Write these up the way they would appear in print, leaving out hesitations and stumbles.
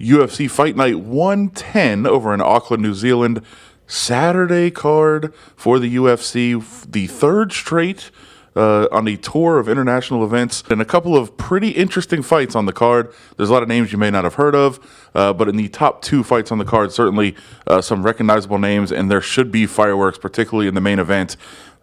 UFC Fight Night 110 over in Auckland, New Zealand. Saturday card for the UFC, the third straight on the tour of international events, and a couple of pretty interesting fights on the card. There's a lot of names you may not have heard of, but in the top two fights on the card, certainly some recognizable names, and there should be fireworks, particularly in the main event.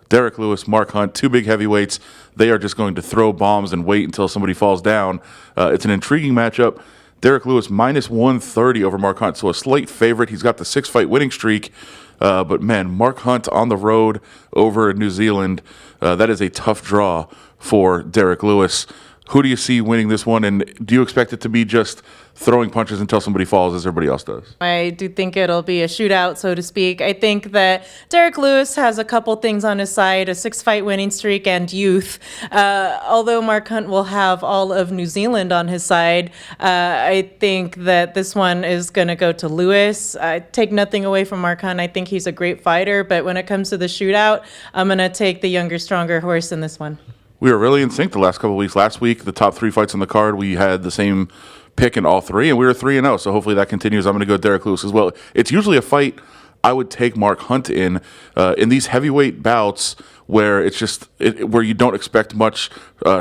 Derrick Lewis, Mark Hunt, two big heavyweights. They are just going to throw bombs and wait until somebody falls down. It's an intriguing matchup. Derrick Lewis minus 130 over Mark Hunt, so a slight favorite. He's got the 6-fight winning streak. But man, Mark Hunt on the road over in New Zealand, that is a tough draw for Derrick Lewis. Who do you see winning this one, and do you expect it to be just throwing punches until somebody falls as everybody else does? I do think it'll be a shootout, so to speak. I think that Derrick Lewis has a couple things on his side, a 6-fight winning streak and youth. Although Mark Hunt will have all of New Zealand on his side, I think that this one is going to go to Lewis. I take nothing away from Mark Hunt. I think he's a great fighter, but when it comes to the shootout, I'm going to take the younger, stronger horse in this one. We were really in sync the last couple of weeks. Last week, the top three fights on the card, we had the same pick in all three, and we were 3-0. So hopefully that continues. I'm going to go Derrick Lewis as well. It's usually a fight I would take Mark Hunt in these heavyweight bouts where it's just where you don't expect much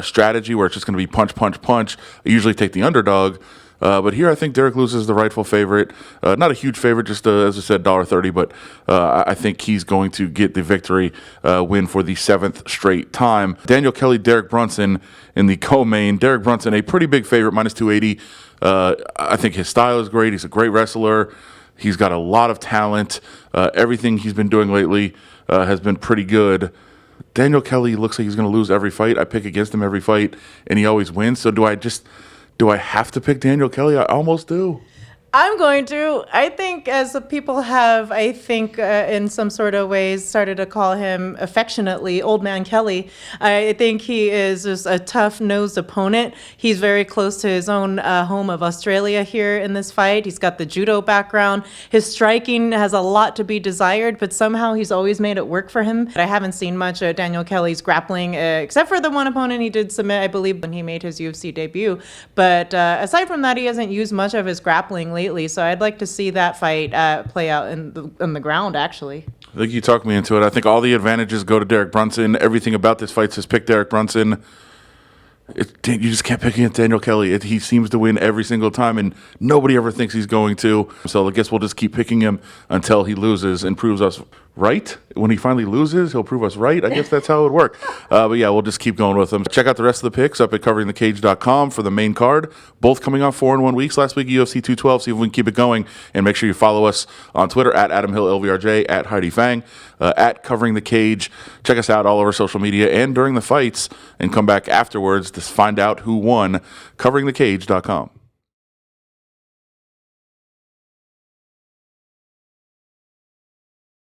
strategy, where it's just going to be punch, punch, punch. I usually take the underdog. But here I think Derrick Lewis is the rightful favorite. Not a huge favorite, just as I said, $1.30, but I think he's going to get the victory win for the 7th straight time. Daniel Kelly, Derek Brunson in the co-main. Derek Brunson, a pretty big favorite, minus 280. I think his style is great. He's a great wrestler. He's got a lot of talent. Everything he's been doing lately has been pretty good. Daniel Kelly looks like he's going to lose every fight. I pick against him every fight, and he always wins. So do I have to pick Daniel Kelly? I almost do. I'm going to. I think as people have, in some sort of ways started to call him affectionately Old Man Kelly. I think he is just a tough-nosed opponent. He's very close to his own home of Australia here in this fight. He's got the judo background. His striking has a lot to be desired, but somehow he's always made it work for him. I haven't seen much of Daniel Kelly's grappling, except for the one opponent he did submit, I believe, when he made his UFC debut. But aside from that, he hasn't used much of his grappling lately, so I'd like to see that fight play out in the ground, actually. I think you talked me into it. I think all the advantages go to Derek Brunson. Everything about this fight says pick Derek Brunson. You just can't pick against Daniel Kelly. He seems to win every single time, and nobody ever thinks he's going to. So I guess we'll just keep picking him until he loses and proves us right. When he finally loses, he'll prove us right. I guess that's how it would work. But yeah, we'll just keep going with him. Check out the rest of the picks up at coveringthecage.com for the main card. Both coming off 4-1 weeks. Last week, UFC 212. See if we can keep it going. And make sure you follow us on Twitter at AdamHillLVRJ, at Heidi Fang, at Covering the Cage. Check us out all over social media and during the fights, and come back afterwards to find out who won. coveringthecage.com.